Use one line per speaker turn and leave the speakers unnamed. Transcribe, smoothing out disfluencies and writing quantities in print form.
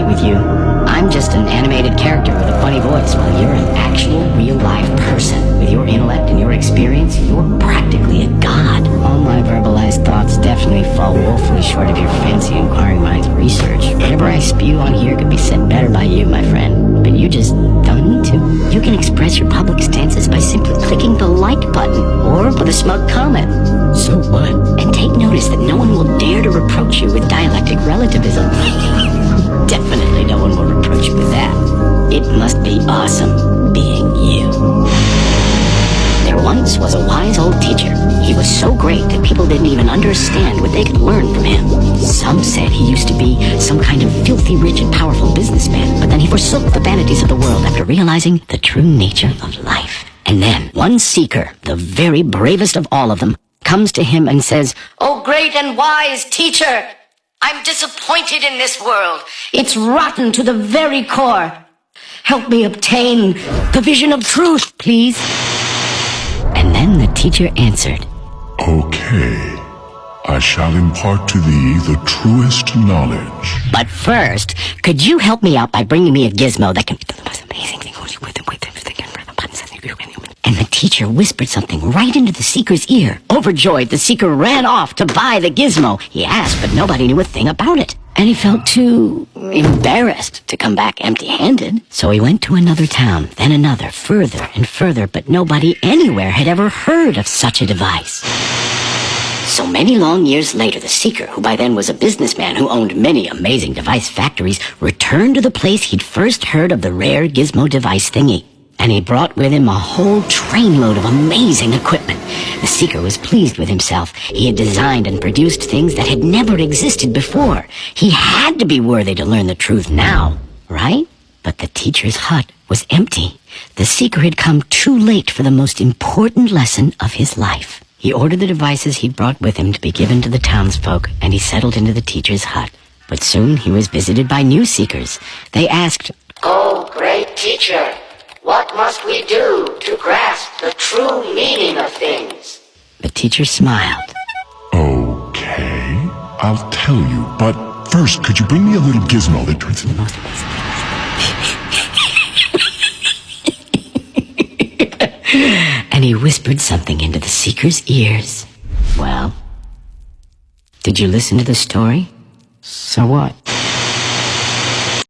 with you. I'm just an animated character with a funny voice, while you're an actual, real-life person. With your intellect and your experience, you're practically a god. All my verbalized thoughts definitely fall woefully short of your fancy inquiring mind's research. Whatever I spew on here could be said better by you, my friend. But you just don't need to. You can express your public stances by simply clicking the like button, or with a smug comment. So what? And take notice that no one will dare to reproach you with dialectic relativism. Definitely no one will reproach you with that. It must be awesome being you. There once was a wise old teacher. He was so great that people didn't even understand what they could learn from him. Some said he used to be some kind of filthy rich and powerful businessman, but then he forsook the vanities of the world after realizing the true nature of life. And then one seeker, the very bravest of all of them, comes to him and says, "Oh, great and wise teacher, I'm disappointed in this world. It's rotten to the very core. Help me obtain the vision of truth, please." And then the teacher answered,
"Okay, I shall impart to thee the truest knowledge.
"But first, could you help me out by bringing me a gizmo that can do the most amazing thing?" And the teacher whispered something right into the seeker's ear. Overjoyed, the seeker ran off to buy the gizmo. He asked, but nobody knew a thing about it. And he felt too embarrassed to come back empty-handed. So he went to another town, then another, further and further, but nobody anywhere had ever heard of such a device. So many long years later, the seeker, who by then was a businessman who owned many amazing device factories, returned to the place he'd first heard of the rare gizmo device thingy. And he brought with him a whole trainload of amazing equipment. The seeker was pleased with himself. He had designed and produced things that had never existed before. He had to be worthy to learn the truth now, right? But the teacher's hut was empty. The seeker had come too late for the most important lesson of his life. He ordered the devices he'd brought with him to be given to the townsfolk, and he settled into the teacher's hut. But soon he was visited by new seekers. They asked, "Oh, great teacher, what must we do to grasp the true meaning of things?" The teacher smiled.
Okay, I'll tell you, but first, could you bring me a little gizmo that turns into the most amazing
And he whispered something into the seeker's ears. Well, did you listen to the story? So what?